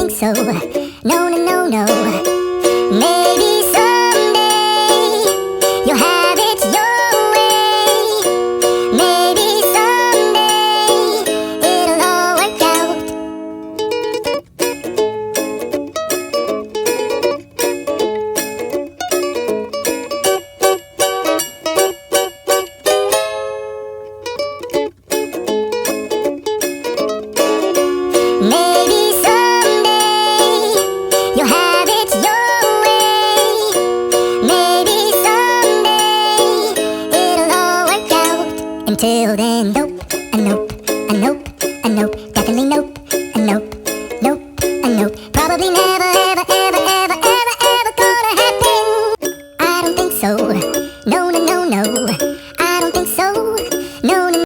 think so. No, no, no, no. Maybe someday you'll have it your way. Maybe someday it'll all work out. Maybe someday you'll have it your way. Maybe someday it'll all work out. Until then, nope, a nope, a nope, a nope, definitely nope, a nope, nope, a nope. Probably never, ever, ever, ever, ever, ever gonna happen. I don't think so. No, no, no, no.